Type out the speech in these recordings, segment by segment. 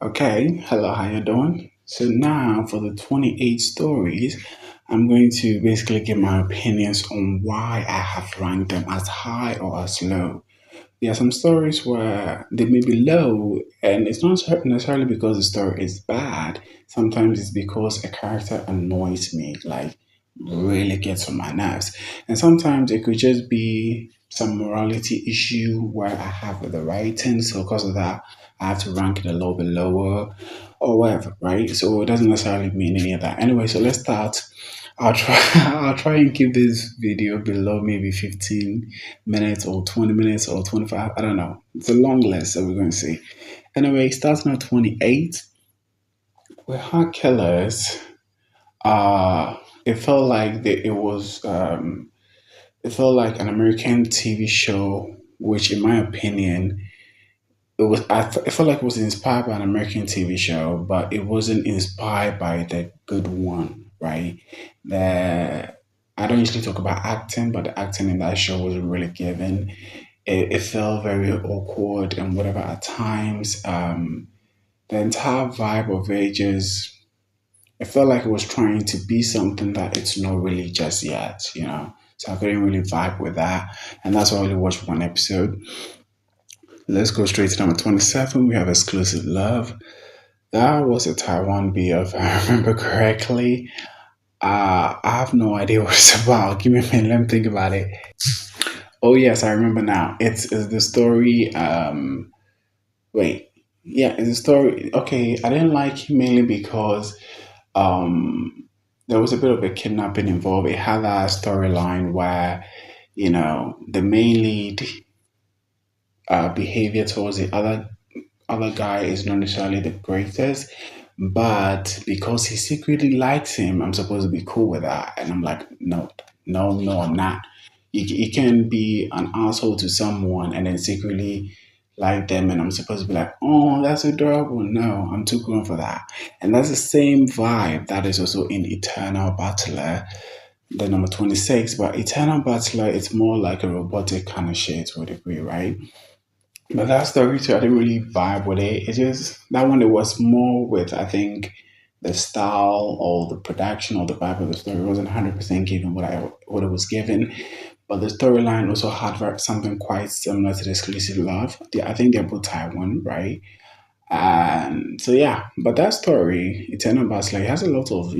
Okay, hello, how you doing? So now for the 28 stories, I'm going to basically give my opinions on why I have ranked them as high or as low. There are some stories where they may be low, and it's not necessarily because the story is bad. Sometimes it's because a character annoys me, like really gets on my nerves. And sometimes it could just be some morality issue where I have with the writing. So because of that, I have to rank it a little bit lower or whatever, right? So it doesn't necessarily mean any of that. Anyway, so let's start. I'll try I'll try and keep this video below maybe 15 minutes or 20 minutes or 25. I don't know. It's a long list, so we're going to see. Anyway, starting at 28, with Heart Killers, it felt like it felt like an American TV show, which in my opinion, it felt like it was inspired by an American TV show, but it wasn't inspired by the good one, right? The I don't usually talk about acting, but the acting in that show was really given. It felt very awkward and whatever at times. The entire vibe of it just it felt like it was trying to be something that it's not really just yet. So I couldn't really vibe with that, and that's why I only watched one episode. Let's go straight to number 27. We have Exclusive Love. That was a Taiwan BL, if I remember correctly. I have no idea what it's about. Give me a minute. Let me think about it. Oh yes, I remember now. It's the story. Wait, yeah, it's a story. Okay, I didn't like it mainly because there was a bit of a kidnapping involved. It had a storyline where the main lead behavior towards the other guy is not necessarily the greatest, but because he secretly likes him, I'm supposed to be cool with that. And I'm like, no, no, no, I'm not. You can be an asshole to someone and then secretly like them, and I'm supposed to be like, oh, that's adorable. No, I'm too grown for that. And that's the same vibe that is also in Eternal Butler, the number 26. But Eternal Butler, it's more like a robotic kind of shit to a degree, right? But that story too, I didn't really vibe with it. It's just that one. It was more with I think the style or the production or the vibe of the story wasn't 100% given what it was given. But the storyline also had something quite similar to the Exclusive Love. I think they're both Taiwan, right? And so yeah, but that story, Eternal Bus, like has a lot of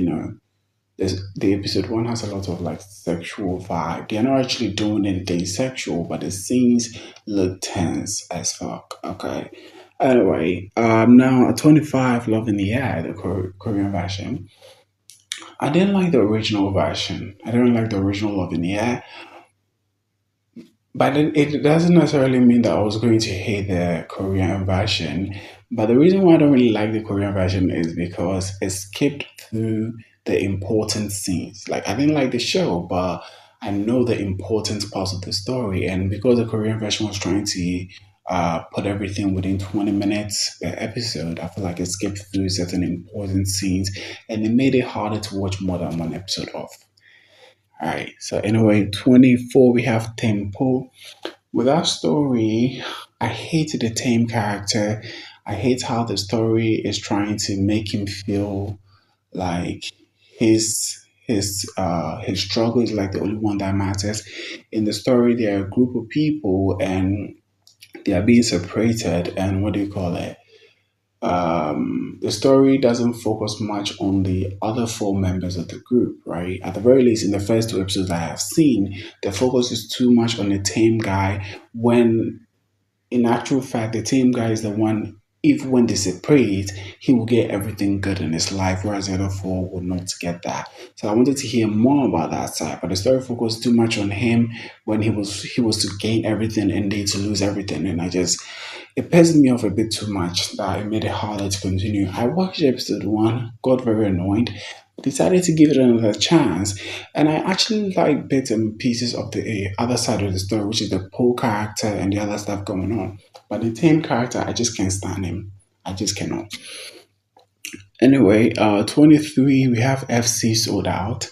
the episode one has a lot of like sexual vibe. They're not actually doing anything sexual, but the scenes look tense as fuck. Okay. Anyway, now at 25, Love in the Air, the Korean version. I didn't like the original version. I didn't like the original Love in the Air, but it doesn't necessarily mean that I was going to hate the Korean version. But the reason why I don't really like the Korean version is because it skipped through the important scenes. Like I didn't like the show, but I know the important parts of the story. And because the Korean version was trying to put everything within 20 minutes per episode, I feel like it skipped through certain important scenes and it made it harder to watch more than one episode of. All right. So anyway, 24 we have Tempo. With that story, I hate the tame character. I hate how the story is trying to make him feel like his struggle is like the only one that matters. In the story, there are a group of people and they are being separated. And what do you call it? The story doesn't focus much on the other four members of the group, right? At the very least, in the first two episodes I have seen, the focus is too much on the tame guy when in actual fact, the team guy is the one, if when they separate, he will get everything good in his life, whereas the other four will not get that. So I wanted to hear more about that side, but the story focused too much on him when he was to gain everything and they to lose everything. And it pissed me off a bit too much that it made it harder to continue. I watched episode one, got very annoyed, decided to give it another chance, and I actually like bits and pieces of the other side of the story, which is the Poe character and the other stuff going on. But the Tame character, I just can't stand him. I just cannot. Anyway, 23, we have FC sold out.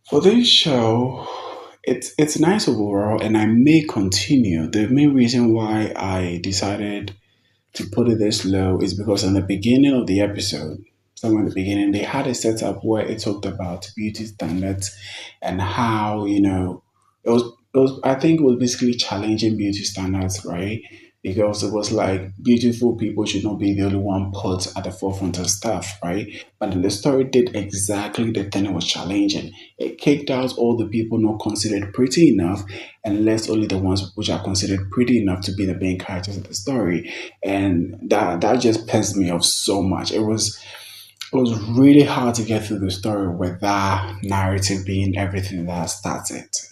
For this show, it's nice overall, and I may continue. The main reason why I decided to put it this low is because in the beginning of the episode, somewhere in the beginning, they had a setup where it talked about beauty standards and how, I think it was basically challenging beauty standards, right? Because it was like beautiful people should not be the only one put at the forefront of stuff, right? But then the story did exactly the thing it was challenging. It kicked out all the people not considered pretty enough and left only the ones which are considered pretty enough to be the main characters of the story. And that just pissed me off so much. It was really hard to get through the story with that narrative being everything that starts it.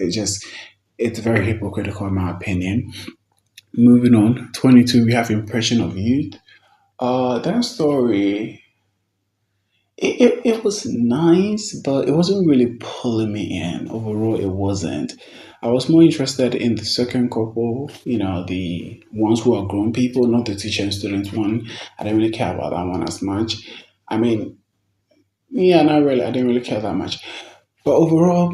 It's very hypocritical in my opinion. Moving on, 22, we have Impression of Youth. That story, it was nice, but it wasn't really pulling me in. Overall, it wasn't. I was more interested in the second couple, the ones who are grown people, not the teacher and student one. I didn't really care about that one as much. I mean, yeah, not really. I didn't really care that much. But overall,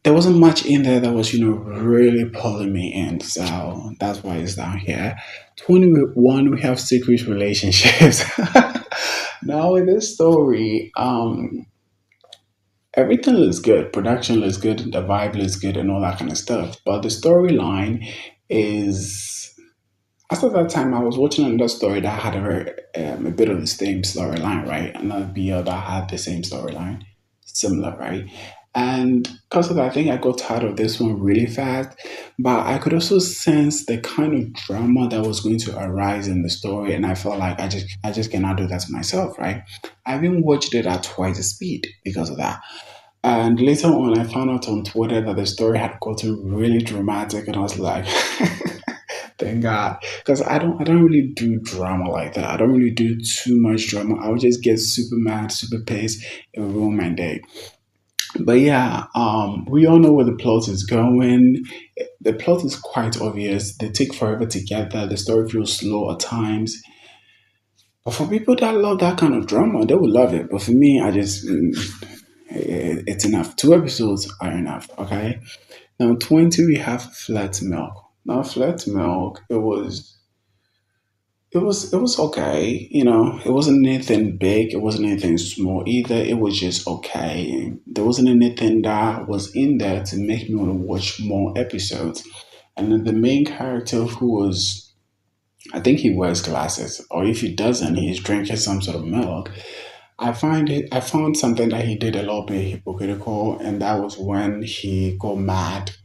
there wasn't much in there that was, really pulling me in. So that's why it's down here. 21, we have secret relationships. Now, with this story, everything looks good. Production looks good. The vibe looks good and all that kind of stuff. But the storyline is as of that time, I was watching another story that had a bit of the same storyline, right? Another BL that had the same storyline, similar, right? And because of that, I think I got tired of this one really fast. But I could also sense the kind of drama that was going to arise in the story, and I felt like I just cannot do that to myself, right? I even watched it at twice the speed because of that. And later on, I found out on Twitter that the story had gotten really dramatic, and I was like, thank God, because I don't really do drama like that. I don't really do too much drama. I would just get super mad, super pissed, and ruin my day. But yeah, we all know where the plot is going. The plot is quite obvious. They take forever to get there. The story feels slow at times. But for people that love that kind of drama, they will love it. But for me, it's enough. Two episodes are enough. Okay. Now 20, we have Flat Milk. Now Flat Milk, it was okay. It wasn't anything big. It wasn't anything small either. It was just okay. There wasn't anything that was in there to make me want to watch more episodes. And then the main character, who was, I think he wears glasses, or if he doesn't, he's drinking some sort of milk. I found something that he did a little bit hypocritical, and that was when he got mad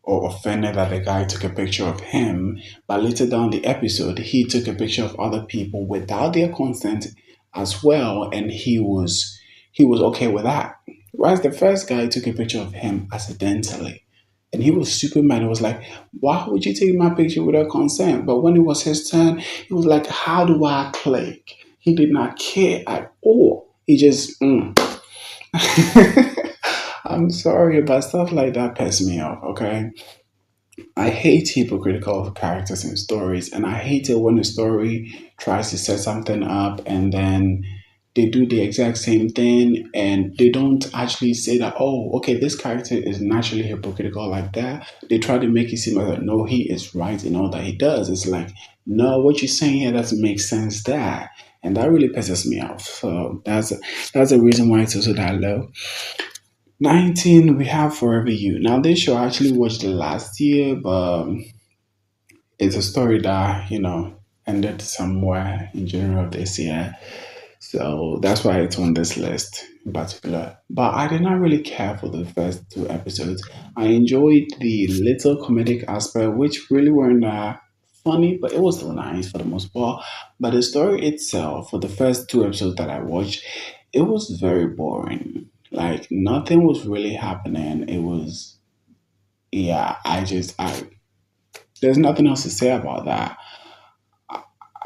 or offended that the guy took a picture of him, but later down the episode, he took a picture of other people without their consent as well, and he was okay with that. Whereas the first guy took a picture of him accidentally. And he was super mad. He was like, why would you take my picture without consent? But when it was his turn, he was like, how do I click? He did not care at all. He just, I'm sorry, but stuff like that piss me off, okay? I hate hypocritical characters in stories, and I hate it when a story tries to set something up and then they do the exact same thing and they don't actually say that, oh, okay, this character is naturally hypocritical like that. They try to make it seem like, no, he is right in all that he does. It's like, no, what you're saying here doesn't make sense there. And that really pisses me off. So that's the reason why it's also that low. 19, we have Forever You. Now, this show I actually watched last year, but it's a story that, ended somewhere in January of this year. So that's why it's on this list in particular. But I did not really care for the first two episodes. I enjoyed the little comedic aspect, which really weren't that funny, but it was still nice for the most part. But the story itself, for the first two episodes that I watched, it was very boring. Like nothing was really happening. It was, yeah, there's nothing else to say about that.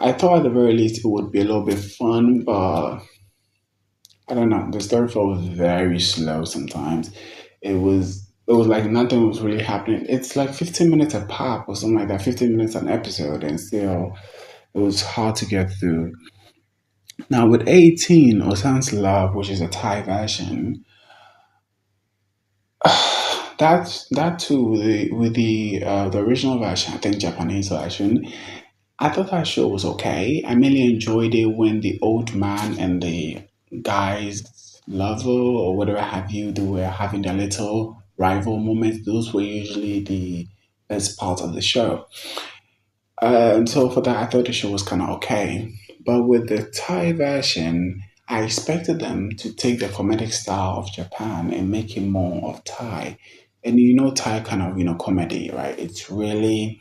I thought at the very least it would be a little bit fun, but I don't know. The story flow was very slow sometimes. It was like nothing was really happening. It's like 15 minutes a pop or something like that, 15 minutes an episode, and still it was hard to get through. Now with 18, Ossan's Love, which is a Thai version, that too with the original version, I think Japanese version, I thought that show was okay. I mainly enjoyed it when the old man and the guy's lover or whatever have you, they were having their little rival moments. Those were usually the best part of the show. And so for that, I thought the show was kind of okay. But with the Thai version, I expected them to take the comedic style of Japan and make it more of Thai. And Thai kind of, comedy, right? It's really,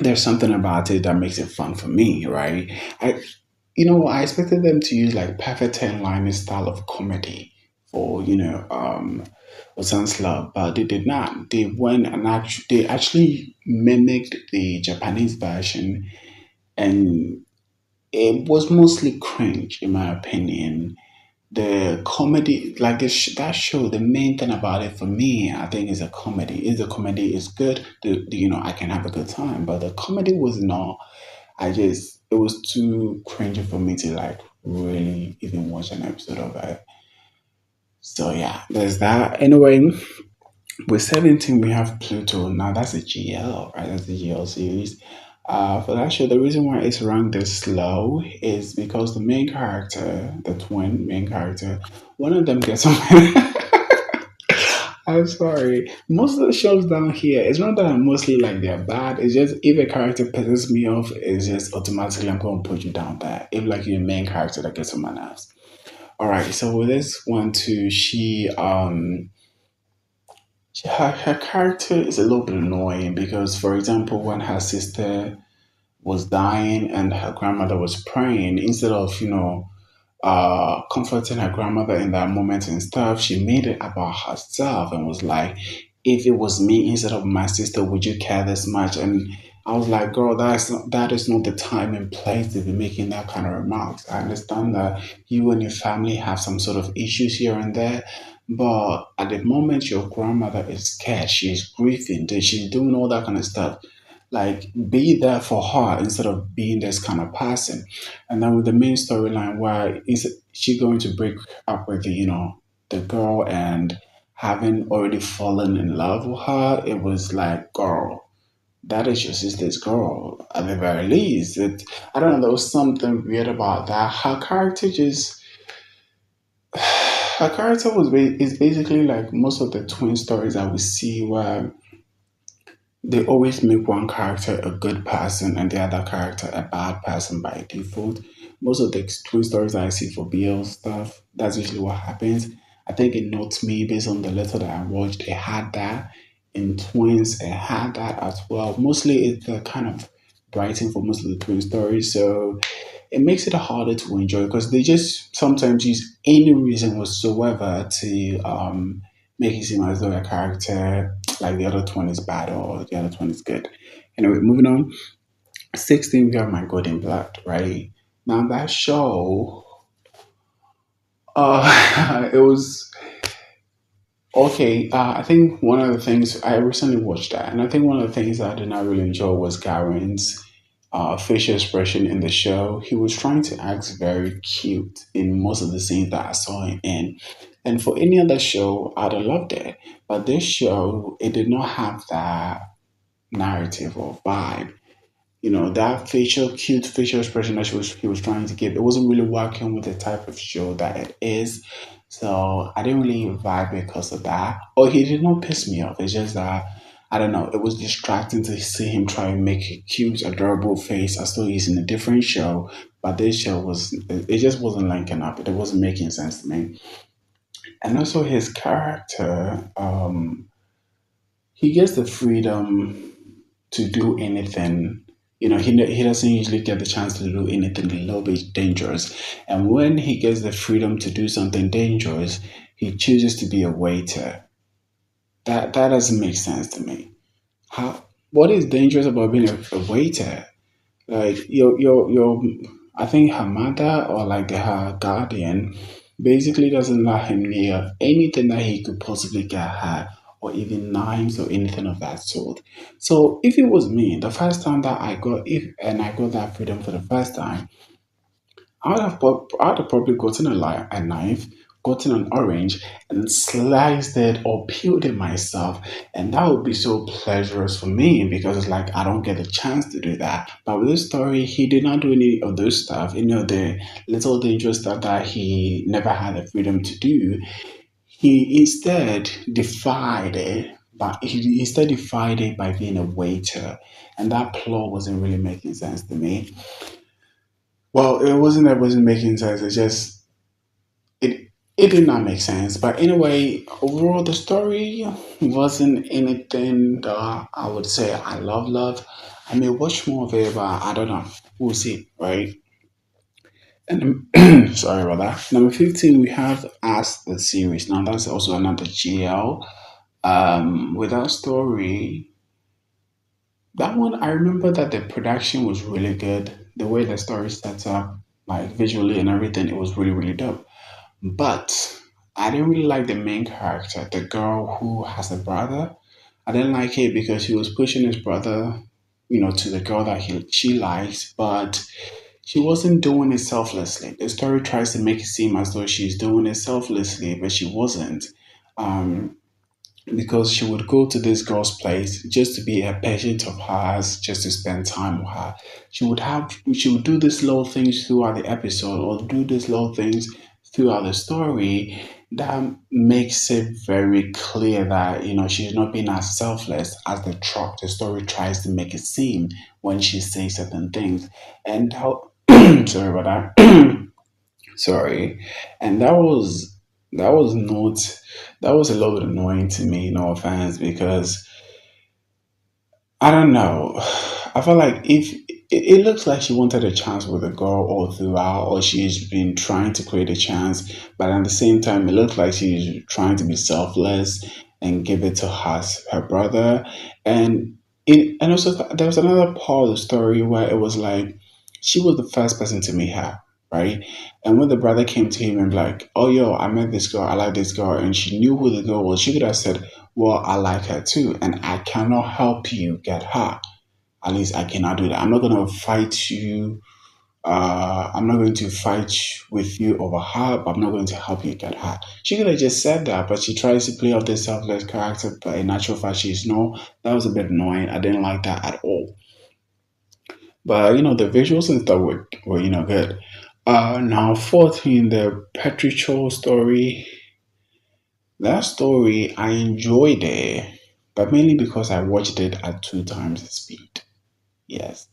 there's something about it that makes it fun for me, right? I expected them to use like perfect 10 line style of comedy for, Osan's Love, but they did not. They went and they actually mimicked the Japanese version, and it was mostly cringe, in my opinion. The comedy, like that show, the main thing about it for me, I think, is a comedy. If the comedy is good, I can have a good time. But the comedy was not. It was too cringy for me to like really even watch an episode of it. So yeah, there's that. Anyway, with 17, we have Pluto. Now that's a GL, right? That's the GL series. For that show, the reason why it's ranked this low is because the main character, the twin main character, one of them gets on. I'm sorry. Most of the shows down here, it's not that I'm mostly like they're bad. It's just if a character pisses me off, it's just automatically I'm going to put you down there. If like you're the main character that gets on my nerves. All right. So with this one too, her character is a little bit annoying because, for example, when her sister was dying and her grandmother was praying, instead of comforting her grandmother in that moment and stuff, she made it about herself and was like, if it was me instead of my sister, would you care this much? And I was like, girl, that is not the time and place to be making that kind of remarks. I understand that you and your family have some sort of issues here and there, but at the moment your grandmother is scared, she's grieving, she's doing all that kind of stuff. Like, be there for her instead of being this kind of person. And then with the main storyline, where is she going to break up with the girl, and having already fallen in love with her, it was like, girl, that is your sister's girl at the very least. I don't know, there was something weird about that. Her character is basically like most of the twin stories that we see, where they always make one character a good person and the other character a bad person by default. Most of the twin stories that I see for BL stuff, that's usually what happens. I think in Not Me, based on the letter that I watched, it had that. In Twins, it had that as well. Mostly it's the kind of writing for most of the twin stories. So it makes it harder to enjoy because they just sometimes use any reason whatsoever to make it seem as though a character like the other one is bad or the other one is good. Anyway, moving on. 16, we have My Golden Blood, right? Now that show, it was okay. I think one of the things I recently watched that, and I think one of the things that I did not really enjoy was Garen's facial expression in the show. He was trying to act very cute in most of the scenes that I saw him in. And for any other show, I'd have loved it. But this show, it did not have that narrative or vibe. That cute facial expression that he was trying to give, it wasn't really working with the type of show that it is. So I didn't really vibe because of that. Or he did not piss me off. It's just that I don't know. It was distracting to see him try and make a cute, adorable face as though he's in a different show. But this show it just wasn't linking up. It wasn't making sense to me. And also his character, he gets the freedom to do anything. He doesn't usually get the chance to do anything a little bit dangerous. And when he gets the freedom to do something dangerous, he chooses to be a waiter. That doesn't make sense to me. How? What is dangerous about being a waiter? Like your I think her mother or like her guardian basically doesn't let him near anything that he could possibly get her, or even knives or anything of that sort. So if it was me, the first time that I got that freedom for the first time, I would have probably gotten a knife gotten an orange and sliced it or peeled it myself. And that would be so pleasurous for me because it's like I don't get a chance to do that. But with this story, he did not do any of those stuff. The little dangerous stuff that he never had the freedom to do. He instead defied it. But he instead defied it by being a waiter. And that plot wasn't really making sense to me. Well, it wasn't that it wasn't making sense. It it did not make sense. But anyway, overall the story wasn't anything that I would say I love. I may watch more of it, but I don't know. We'll see, right? And sorry about that. Number 15, we have As the series. Now that's also another GL. With that story, that one I remember that the production was really good. The way the story sets up, like visually and everything, it was really dope. But I didn't really like the main character, the girl who has a brother. I didn't like it because he was pushing his brother, to the girl that she likes, but she wasn't doing it selflessly. The story tries to make it seem as though she's doing it selflessly, but she wasn't. Um, because she would go to this girl's place just to be a patient of hers, just to spend time with her. She would do these little things throughout the episode, or do these little things throughout the story that makes it very clear that she's not being as selfless as the story tries to make it seem when she says certain things. And how sorry about that. Sorry. And that was a little bit annoying to me, no offense, because I don't know. I feel like if it looks like she wanted a chance with the girl all throughout, or she's been trying to create a chance, but at the same time, it looks like she's trying to be selfless and give it to her brother. And and also there was another part of the story where it was like she was the first person to meet her, right? And when the brother came to him and like, oh yo, I met this girl, I like this girl, and she knew who the girl was, she could have said, well, I like her too, and I cannot help you get her. At least I cannot do that. I'm not going to fight you. I'm not going to fight with you over her, but I'm not going to help you get her. She could have just said that, but she tries to play off this selfless character, but in natural fact, she's no. That was a bit annoying. I didn't like that at all. But, the visuals and stuff were good. Now, 14, the Petrichor story. That story, I enjoyed it, but mainly because I watched it at two times the speed. Yes.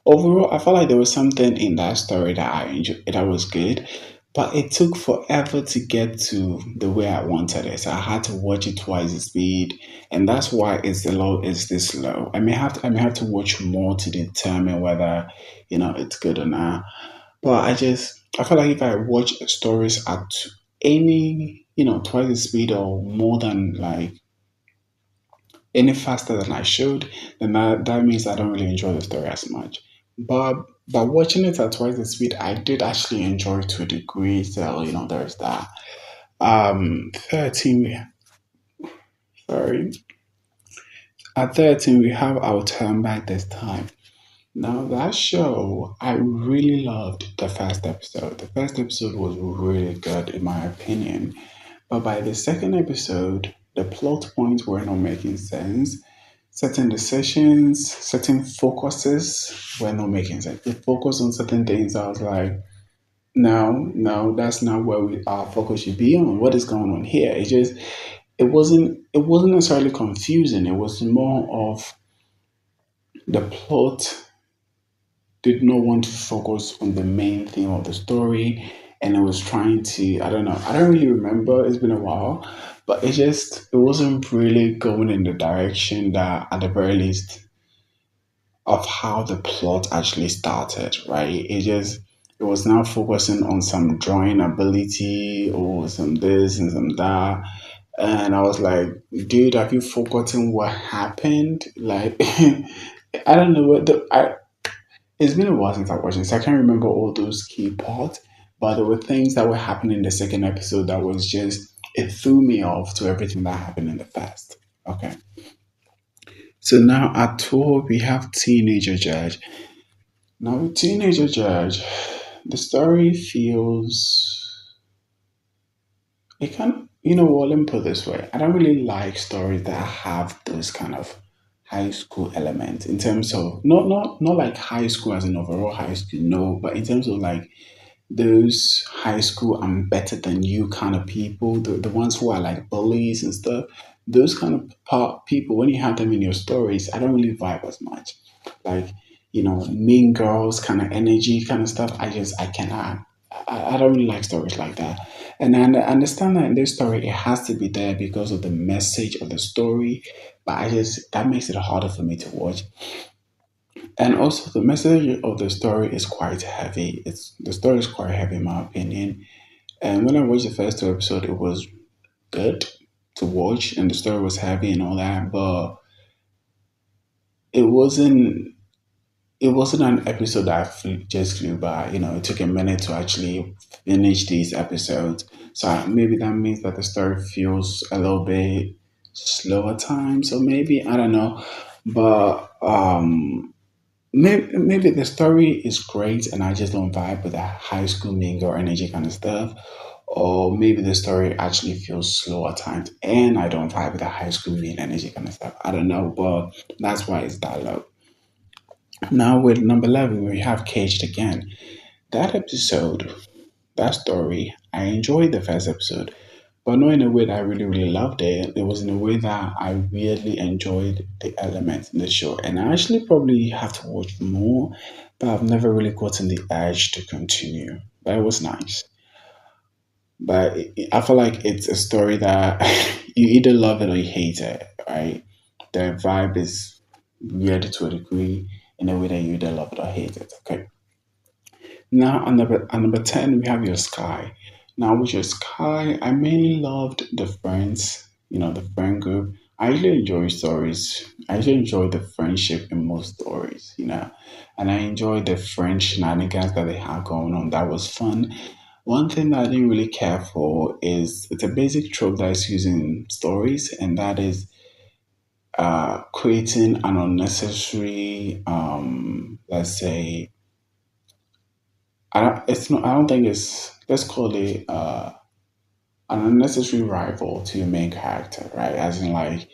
Overall, I felt like there was something in that story that I enjoyed, that was good, but it took forever to get to the way I wanted it. So I had to watch it twice the speed, and that's why it's this slow. I may have to watch more to determine whether it's good or not. But I feel like if I watch stories at any twice the speed or more than like any faster than I should, then that means I don't really enjoy the story as much. But watching it at twice the speed, I did actually enjoy it to a degree. So there's that. 13. Sorry, at 13 we have our turn back this time. Now that show, I really loved the first episode. The first episode was really good in my opinion. But by the second episode, the plot points were not making sense. Certain decisions, certain focuses were not making sense. They focus on certain things. I was like, no, that's not where our focus should be on. What is going on here? It wasn't necessarily confusing. It was more of the plot did not want to focus on the main theme of the story, and it was trying to, I don't know, I don't really remember, it's been a while, but it wasn't really going in the direction that at the very least of how the plot actually started, right? It was now focusing on some drawing ability or some this and some that. And I was like, dude, have you forgotten what happened? Like, I don't know what it's been a while since I watched this. I can't remember all those key parts, but there were things that were happening in the second episode that was just, it threw me off to everything that happened in the first. Okay. So now at 12, we have Teenager Judge. Now, with Teenager Judge, the story feels it can, you know what, let me put it this way. I don't really like stories that have those kind of high school elements in terms of not like high school as in overall high school, no, but in terms of like those high school I'm better than you kind of people, the ones who are like bullies and stuff, those kind of people, when you have them in your stories, I don't really vibe as much. Like, mean girls kind of energy kind of stuff. I cannot. I don't really like stories like that. And I understand that in this story, it has to be there because of the message of the story. But that makes it harder for me to watch. And also, the message of the story is quite heavy. The story is quite heavy, in my opinion. And when I watched the first two episodes, it was good to watch, and the story was heavy and all that. But it wasn't. It wasn't an episode that just flew by. It took a minute to actually finish these episodes. So maybe that means that the story feels a little bit slow at times, or maybe I don't know. But maybe the story is great and I just don't vibe with that high school mean girl energy kind of stuff. Or maybe the story actually feels slow at times and I don't vibe with that high school mean energy kind of stuff. I don't know, but that's why it's that low. Now with number 11, we have Caged again. That episode, that story, I enjoyed the first episode, but not in a way that I really, really loved it. It was in a way that I really enjoyed the elements in the show. And I actually probably have to watch more, but I've never really gotten the urge to continue. But it was nice. But I feel like it's a story that you either love it or you hate it, right? The vibe is weird to a degree in a way that you either love it or hate it. Okay. Now, on number 10, we have your Sky. Now, with your Sky, I mainly loved the friends, the friend group. I usually enjoy stories. I usually enjoy the friendship in most stories, and I enjoy the friend shenanigans that they have going on. That was fun. One thing that I didn't really care for is it's a basic trope that is used in stories, and that is creating an unnecessary, let's say, I don't. It's not. I don't think it's. Let's call it an unnecessary rival to your main character, right? As in, like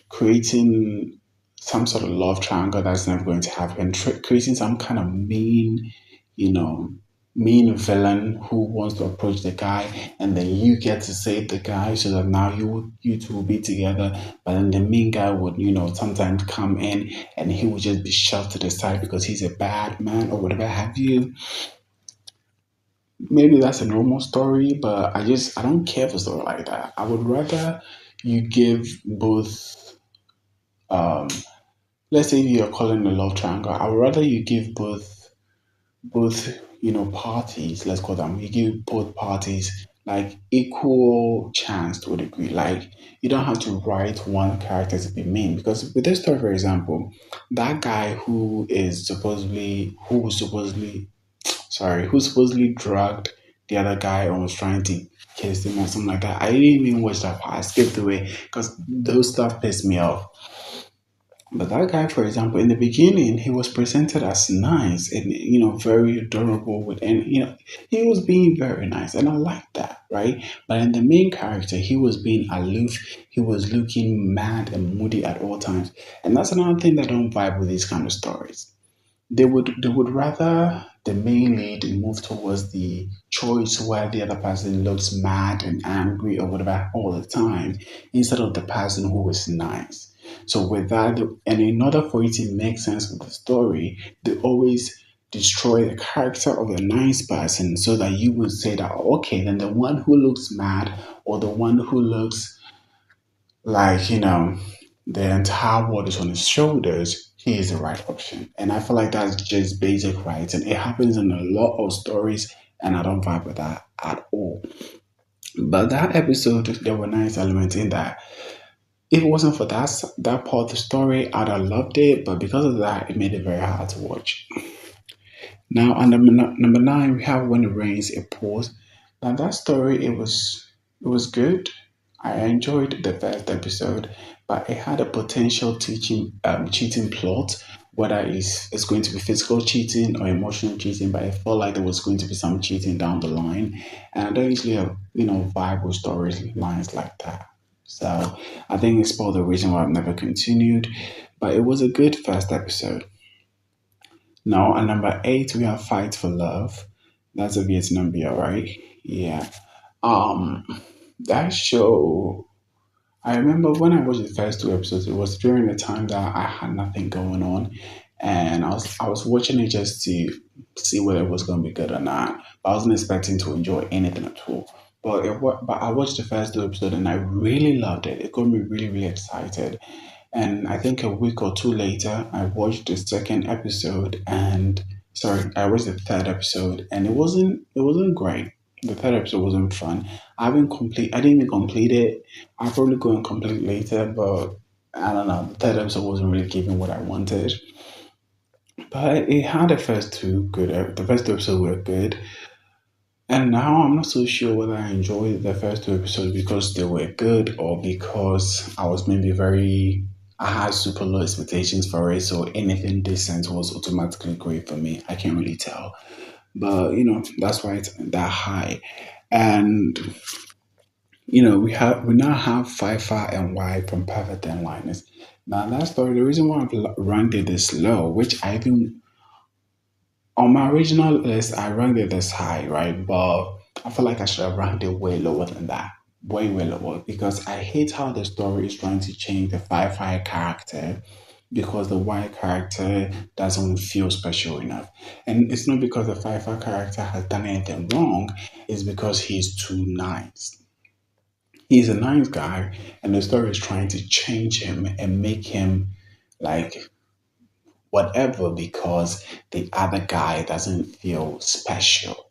creating some sort of love triangle that's never going to happen. Creating some kind of you know, mean villain who wants to approach the guy, and then you get to save the guy, so that now you two will be together. But then the mean guy would, sometimes come in, and he would just be shoved to the side because he's a bad man or whatever have you. Maybe that's a normal story, but I don't care for story like that. I would rather you give both um let's say you're calling a love triangle. I would rather you give both parties, let's call them, you give both parties like equal chance to a degree. Like you don't have to write one character to be mean, because with this story, for example, that guy who supposedly drugged the other guy and was trying to kiss him or something like that. I didn't even watch that part. I skipped away because those stuff pissed me off. But that guy, for example, in the beginning, he was presented as nice and very adorable and he was being very nice, and I liked that, right? But in the main character, he was being aloof. He was looking mad and moody at all times, and that's another thing that I don't vibe with these kind of stories. They would rather the main lead move towards the choice where the other person looks mad and angry or whatever all the time, instead of the person who is nice. So with that, and in order for it to make sense with the story, they always destroy the character of the nice person, so that you would say that, okay, then the one who looks mad, or the one who looks like the entire world is on his shoulders, he is the right option. And I feel like that's just basic rights, and it happens in a lot of stories, and I don't vibe with that at all. But that episode, there were nice elements in that. If it wasn't for that part of the story, I'd have loved it, but because of that, it made it very hard to watch. Now, on number 9, we have When It Rains, It Pours. Now, that story, it was good. I enjoyed the first episode, but it had a potential cheating plot whether it's going to be physical cheating or emotional cheating, but I felt like there was going to be some cheating down the line. And I don't usually have, vibe with storylines like that. So I think it's part of the reason why I've never continued. But it was a good first episode. Now, at number eight, we have Fight for Love. That's a Vietnam BL, right? Yeah. Um, that show, I remember when I watched the first two episodes, it was during the time that I had nothing going on, and I was watching it just to see whether it was going to be good or not. But I wasn't expecting to enjoy anything at all. But I watched the first two episodes and I really loved it. It got me really really excited. And I think a week or two later, I watched the second episode and sorry, I watched the third episode and it wasn't great. The third episode wasn't fun. I didn't even complete it. I'll probably go and complete later, but I don't know. The third episode wasn't really giving what I wanted. But it had the first two episodes were good. And now I'm not so sure whether I enjoyed the first two episodes because they were good or because I had super low expectations for it. So anything decent was automatically great for me. I can't really tell. But, that's why it's that high. And, we now have Pfeiffer and Y from Perfect and Linus. Now, that story, the reason why I've ranked it this low, which I even on my original list, I ranked it this high, right? But I feel like I should have ranked it way lower than that. Way, way lower. Because I hate how the story is trying to change the Firefly character because the white character doesn't feel special enough. And it's not because the Firefly character has done anything wrong, it's because he's too nice. He's a nice guy, and the story is trying to change him and make him like whatever because the other guy doesn't feel special.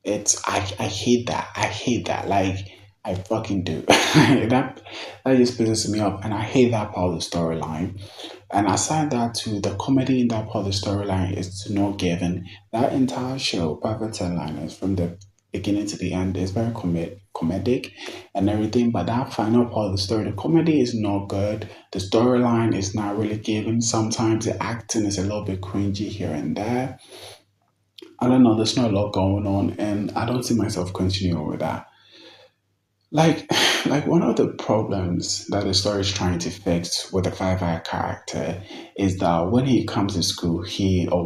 I hate that. I hate that. Like I fucking do. That just pisses me off, and I hate that part of the storyline. And aside that, too, the comedy in that part of the storyline is not given. That entire show, Perfect Ten Liners, from the beginning to the end, is very comedic and everything. But that final part of the story, the comedy is not good. The storyline is not really given. Sometimes the acting is a little bit cringy here and there. I don't know. There's not a lot going on, and I don't see myself continuing with that. Like, like one of the problems that the story is trying to fix with the Five Eye character is that when he comes to school,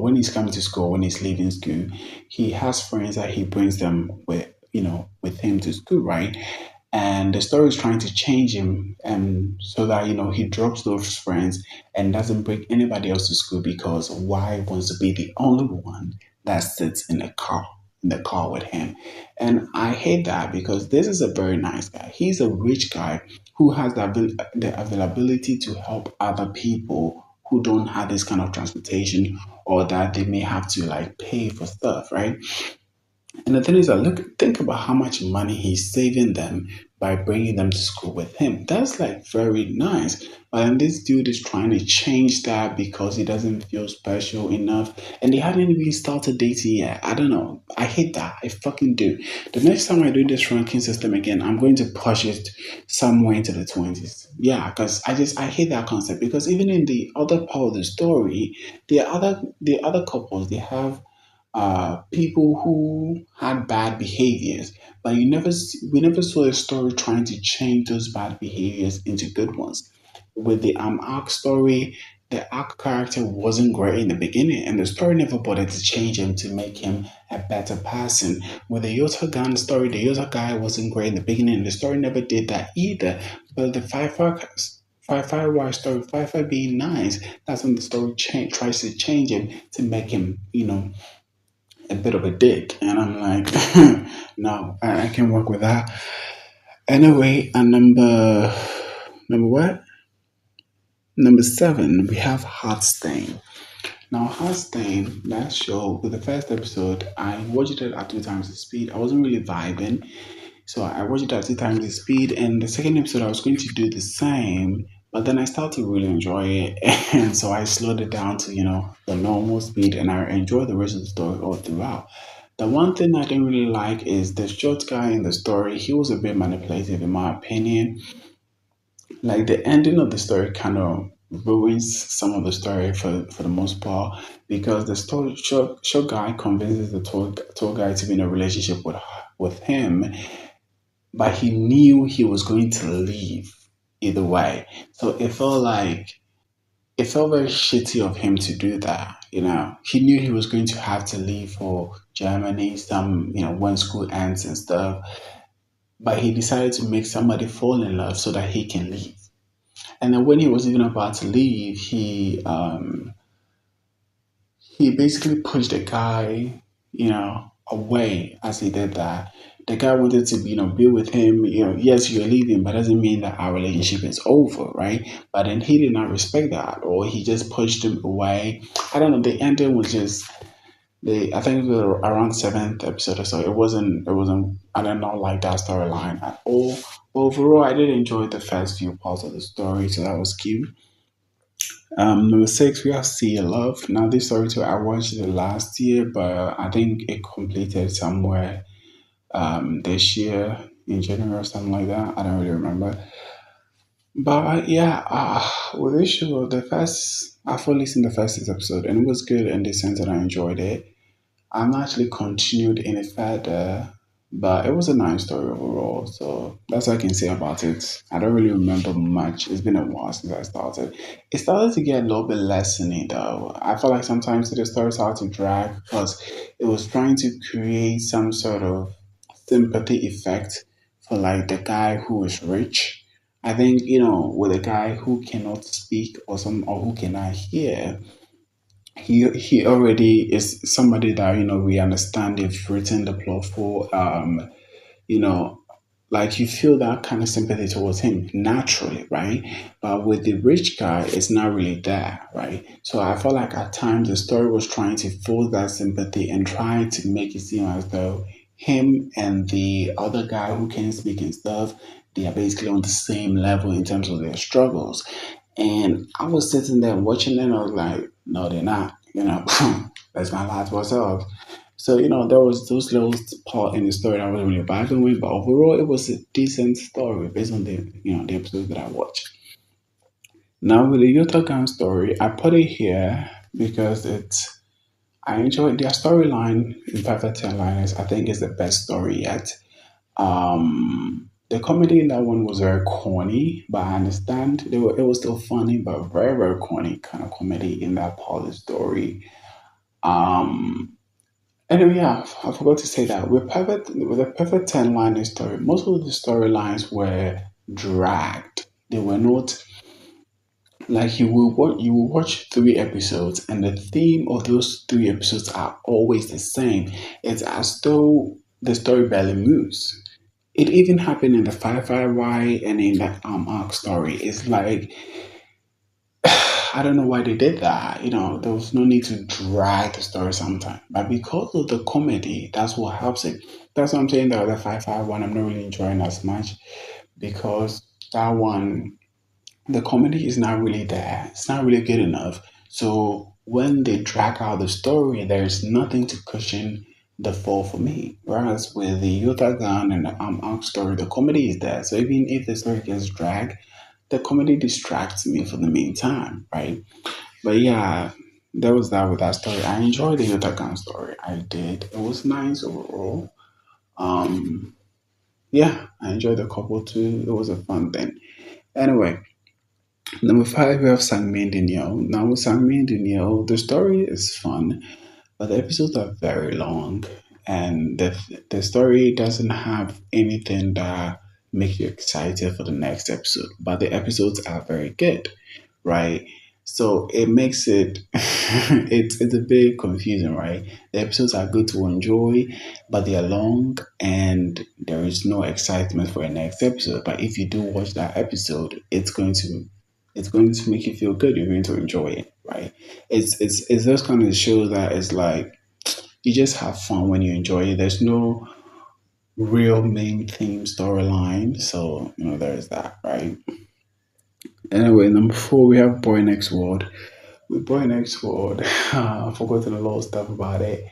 when he's coming to school, when he's leaving school, he has friends that he brings them with him to school, right? And the story is trying to change him, and so that he drops those friends and doesn't bring anybody else to school because Y wants to be the only one that sits in the car with him. And I hate that because this is a very nice guy. He's a rich guy who has the availability to help other people who don't have this kind of transportation or that they may have to like pay for stuff, right? And the thing is that think about how much money he's saving them by bringing them to school with him. That's like very nice. But then this dude is trying to change that because he doesn't feel special enough, and they hadn't even started dating yet. I don't know. I hate that. I fucking do. The next time I do this ranking system again, I'm going to push it somewhere into the 20s. Yeah, because I hate that concept because even in the other part of the story, the other couples they have people who had bad behaviors, but we never saw a story trying to change those bad behaviors into good ones. With the Arc story, the Arc character wasn't great in the beginning, and the story never bothered to change him to make him a better person. With the Yothagun story, the Yotha guy wasn't great in the beginning, and the story never did that either. But the Five Y story, Five being nice, that's when the story tries to change him to make him, a bit of a dick. And I'm like, no, I can work with that. Anyway, and number what? Number seven, we have Heartstain. Now, Heartstain, that show, with the first episode, I watched it at two times the speed. I wasn't really vibing, so I watched it at two times the speed. And the second episode, I was going to do the same, but then I started to really enjoy it, and so I slowed it down to the normal speed, and I enjoyed the rest of the story all throughout. The one thing I didn't really like is the short guy in the story. He was a bit manipulative, in my opinion. Like the ending of the story kind of ruins some of the story for the most part because the show guy convinces the tour guy to be in a relationship with him, but he knew he was going to leave either way. So it felt very shitty of him to do that. He knew he was going to have to leave for Germany, when school ends and stuff. But he decided to make somebody fall in love so that he can leave. And then when he was even about to leave, he basically pushed the guy, away as he did that. The guy wanted to, be with him. Yes, you're leaving, but doesn't mean that our relationship is over, right? But then he did not respect that, or he just pushed him away. I don't know. The ending was just I think it was around seventh episode or so. It wasn't. I did not like that storyline at all. But overall, I did enjoy the first few parts of the story, so that was cute. Number six, we have Sea Love. Now, this story too, I watched it last year, but I think it completed somewhere this year in January or something like that. I don't really remember. But yeah, with this show, I've only seen the first six episode, and it was good in the sense that I enjoyed it. I'm not actually continued any further, but it was a nice story overall. So that's what I can say about it. I don't really remember much. It's been a while since I started. It started to get a little bit lessening though. I feel like sometimes the story started to drag because it was trying to create some sort of sympathy effect for like the guy who is rich. I think, with a guy who cannot speak or who cannot hear, he already is somebody that we understand they've written the plot for. You know, like you feel that kind of sympathy towards him naturally, right? But with the rich guy, it's not really there, right? So I felt like at times the story was trying to force that sympathy and trying to make it seem as though him and the other guy who can speak and stuff, they are basically on the same level in terms of their struggles. And I was sitting there watching it, and I was like, no, they're not. That's my last what's up. So, there was those little part in the story that I wasn't really vibing with, but overall it was a decent story based on the episodes that I watched. Now with the Yothagun story, I put it here because I enjoyed their storyline in Perfect Ten Liners. I think it's the best story yet. The comedy in that one was very corny, but I understand it was still funny, but very, very corny kind of comedy in that part of the story. Um, Anyway, yeah, I forgot to say that with a perfect 10 line story, most of the storylines were dragged. They were not like you will watch 3 episodes and the theme of those 3 episodes are always the same. It's as though the story barely moves. It even happened in the Fire Y and in the arc story. It's like I don't know why they did that. There was no need to drag the story sometimes. But because of the comedy, that's what helps it. That's what I'm saying that the 551 I'm not really enjoying as much because that one, the comedy is not really there. It's not really good enough. So when they drag out the story, there's nothing to cushion the fall for me. Whereas with the Yothagun and the arc story, the comedy is there. So even if the story gets dragged, the comedy distracts me for the meantime, right? But yeah, there was that with that story. I enjoyed the Yothagan story. I did. It was nice overall. Um, yeah, I enjoyed the couple too. It was a fun thing. Anyway, number five, we have Sangmin Dinneaw. Now with Sangmin Dinneaw, the story is fun, but the episodes are very long, and the story doesn't have anything that make you excited for the next episode. But the episodes are very good, right? So it makes it it's a bit confusing, right? The episodes are good to enjoy, but they are long and there is no excitement for the next episode. But if you do watch that episode, it's going to make you feel good. You're going to enjoy it, right? It's those kind of shows that it's like you just have fun when you enjoy it. There's no real main theme storyline, so there's that, right? Anyway, number four, we have Boy Next World. With Boy Next World, I've forgotten a lot of stuff about it.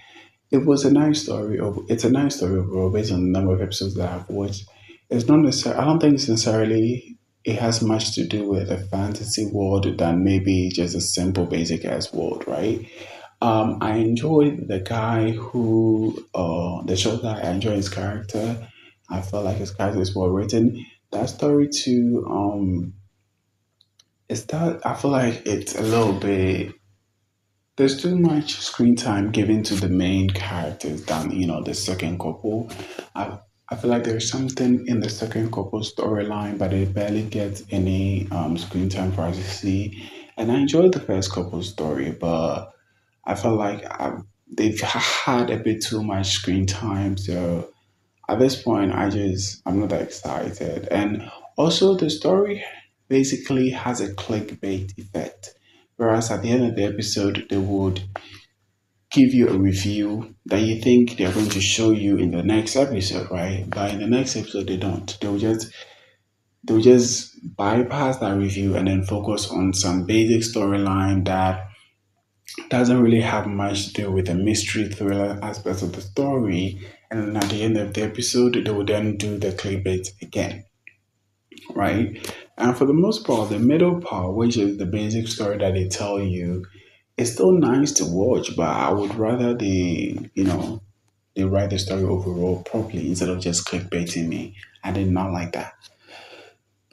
It was a nice story. It's a nice story overall, based on the number of episodes that I've watched. It's not necessarily. I don't think it's necessarily it has much to do with a fantasy world than maybe just a simple basic ass world, right? I enjoyed the guy who, the show guy. I enjoy his character. I felt like his character is well written. That story too. Is that I feel like it's a little bit. There's too much screen time given to the main characters than the second couple. I I feel like there's something in the second couple storyline, but it barely gets any screen time for us to see. And I enjoyed the first couple story, but I felt like they've had a bit too much screen time. So at this point, I'm not that excited. And also, the story basically has a clickbait effect. Whereas at the end of the episode, they would give you a review that you think they're going to show you in the next episode, right? But in the next episode, they don't. They'll just bypass that review and then focus on some basic storyline that doesn't really have much to do with the mystery thriller aspects of the story. And then at the end of the episode, they will then do the clickbait again, right? And for the most part, the middle part, which is the basic story that they tell you, it's still nice to watch, but I would rather they write the story overall properly instead of just clickbaiting me. I did not like that.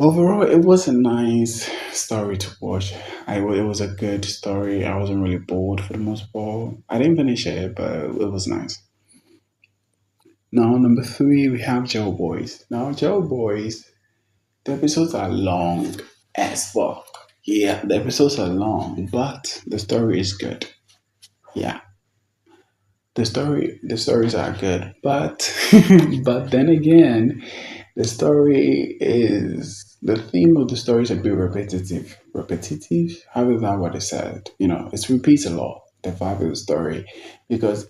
Overall, it was a nice story to watch. It was a good story. I wasn't really bored for the most part. I didn't finish it, but it was nice. Now, number three, we have Jail Boys. Now, Jail Boys, the episodes are long as fuck. Yeah, the episodes are long, but the story is good. Yeah, the stories are good, but but then again, the story is the theme of the story is a bit repetitive. Repetitive? How is that what it said? It repeats a lot, the vibe of the story. Because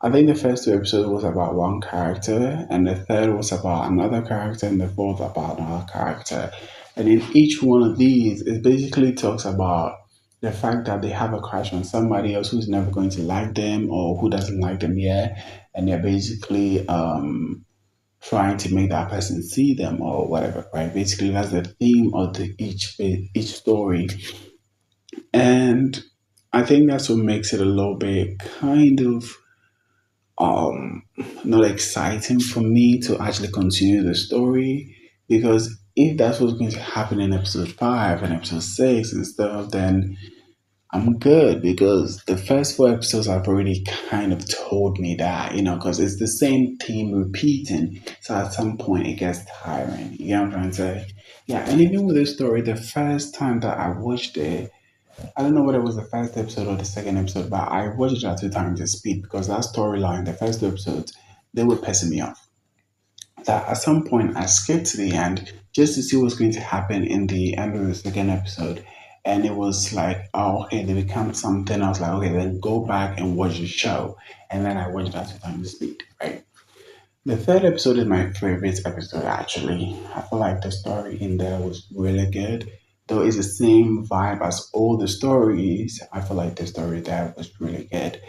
I think the first two episodes was about one character, and the third was about another character, and the fourth about another character. And in each one of these, it basically talks about the fact that they have a crush on somebody else who's never going to like them or who doesn't like them yet. And they're basically trying to make that person see them or whatever, right? Basically, that's the theme of each story, and I think that's what makes it a little bit kind of um not exciting for me to actually continue the story because if that's what's going to happen in episode 5 and episode 6 and stuff, then I'm good because the first 4 episodes have already kind of told me that, because it's the same theme repeating. So at some point it gets tiring. You know what I'm trying to say? Yeah, and even with this story, the first time that I watched it, I don't know whether it was the first episode or the second episode, but I watched it at 2 times the speed because that storyline, the first 2 episodes, they were pissing me off that at some point I skipped to the end just to see what's going to happen in the end of the second episode. And it was like, oh, okay, they become something. I was like, okay, then go back and watch the show. And then I watched that 2 times the speed, right? The third episode is my favorite episode, actually. I feel like the story in there was really good. Though it's the same vibe as all the stories, I feel like the story there was really good.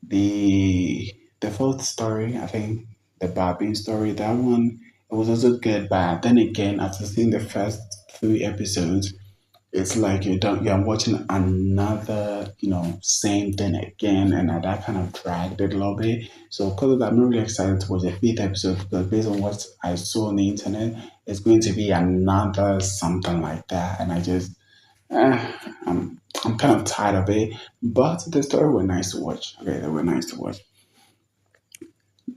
The fourth story, I think the Barbie story, that one it was also good, but then again, after seeing the first 3 episodes, it's like you're watching another, same thing again, and that kind of dragged it a little bit. So because of that, I'm not really excited to watch the fifth episode because based on what I saw on the internet, it's going to be another something like that, and I just uh, I'm kind of tired of it, but the story were nice to watch. Okay, they were nice to watch.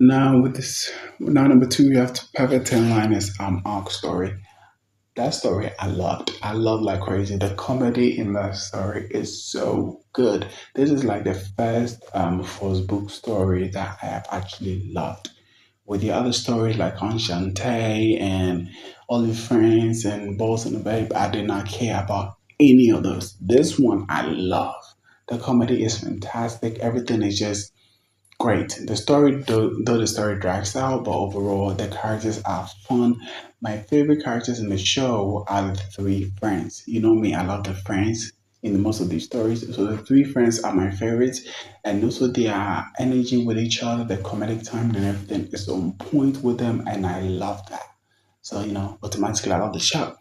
Now number two, we have to Perfect Ten Liners arc story. That story I loved. I love like crazy. The comedy in that story is so good. This is like the first first book story that I have actually loved. With the other stories like Enchante and Olive Friends and Balls in the Babe, I did not care about any of those. This one I love. The comedy is fantastic. Everything is just great. The story, though the story drags out, but overall the characters are fun. My favorite characters in the show are the three friends. You know me, I love the friends in most of these stories. So the three friends are my favorites, and also their energy with each other, the comedic timing and everything is on point with them, and I love that. So, automatically I love the show.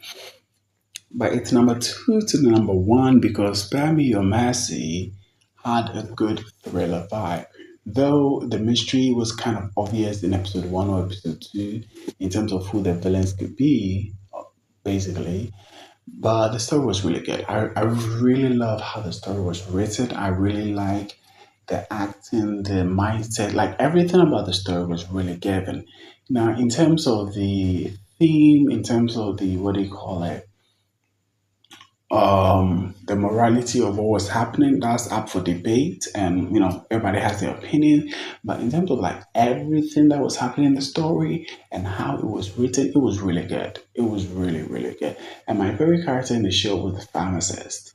But it's number two to the number one because Spare Me Your Mercy had a good thriller vibe. Though the mystery was kind of obvious in episode one or episode two in terms of who the villains could be, basically. But the story was really good. I really love how the story was written. I really like the acting, the mindset, like everything about the story was really given. Now, in terms of the theme, in terms of the, what do you call it? The morality of what was happening, that's up for debate, and everybody has their opinion. But in terms of like everything that was happening in the story and how it was written, it was really good. It was really, really good. And my favorite character in the show was the pharmacist.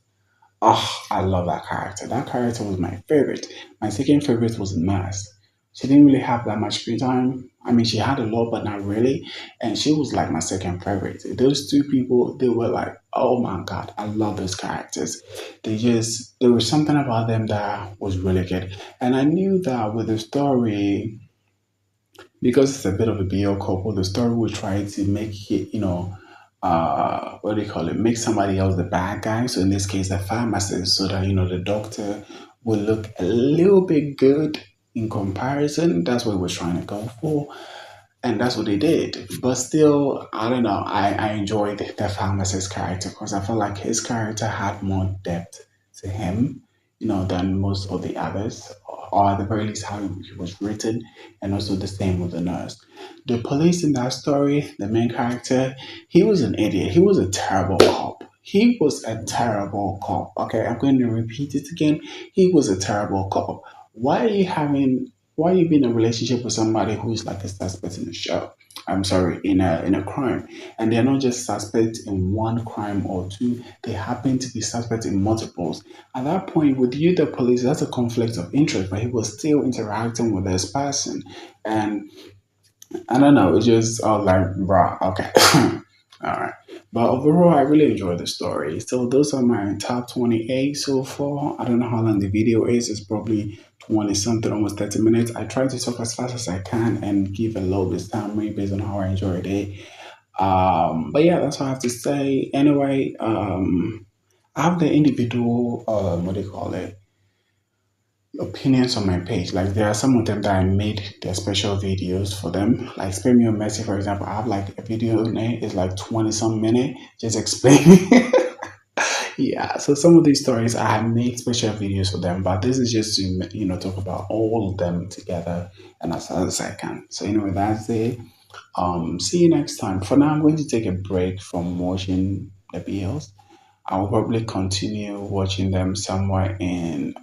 Oh, I love that character. That character was my favorite. My second favorite was Mars. She didn't really have that much screen time. I mean, she had a lot, but not really. And she was like my second favorite. Those two people, they were like, oh my God, I love those characters. There was something about them that was really good. And I knew that with the story, because it's a bit of a BL couple, the story will try to make it, what do you call it, make somebody else the bad guy. So in this case, the pharmacist, so that, the doctor will look a little bit good in comparison. That's what we're trying to go for. And that's what they did. But still, I don't know. I enjoyed the pharmacist character because I felt like his character had more depth to him, than most of the others, or at the very least how he was written, and also the same with the nurse. The police in that story, the main character, he was an idiot. He was a terrible cop. He was a terrible cop. Okay, I'm going to repeat it again. He was a terrible cop. Why are you being in a relationship with somebody who is like a suspect in a show? I'm sorry, in a crime, and they're not just suspects in one crime or two. They happen to be suspects in multiples. At that point, with you, the police, that's a conflict of interest, but he was still interacting with this person, and I don't know. It's just like, bruh, okay. All right. But overall, I really enjoyed the story. So those are my top 28 so far. I don't know how long the video is. It's probably 20 something, almost 30 minutes. I try to talk as fast as I can and give a little bit summary based on how I enjoyed it. But yeah, that's what I have to say. Anyway, I have the individual, what do you call it? Opinions on my page. Like there are some of them that I made their special videos for them. Like Spare Me a Message, for example. I have like a video in it. It's like 20 some minute just explaining. Yeah. So some of these stories I have made special videos for them, but this is just to talk about all of them together and as fast as I can. So anyway, that's it. See you next time. For now, I'm going to take a break from watching the BLs. I'll probably continue watching them somewhere in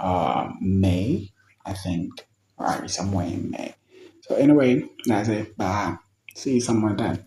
May, I think. All right, somewhere in May. So anyway, that's it. Bye. See you somewhere then.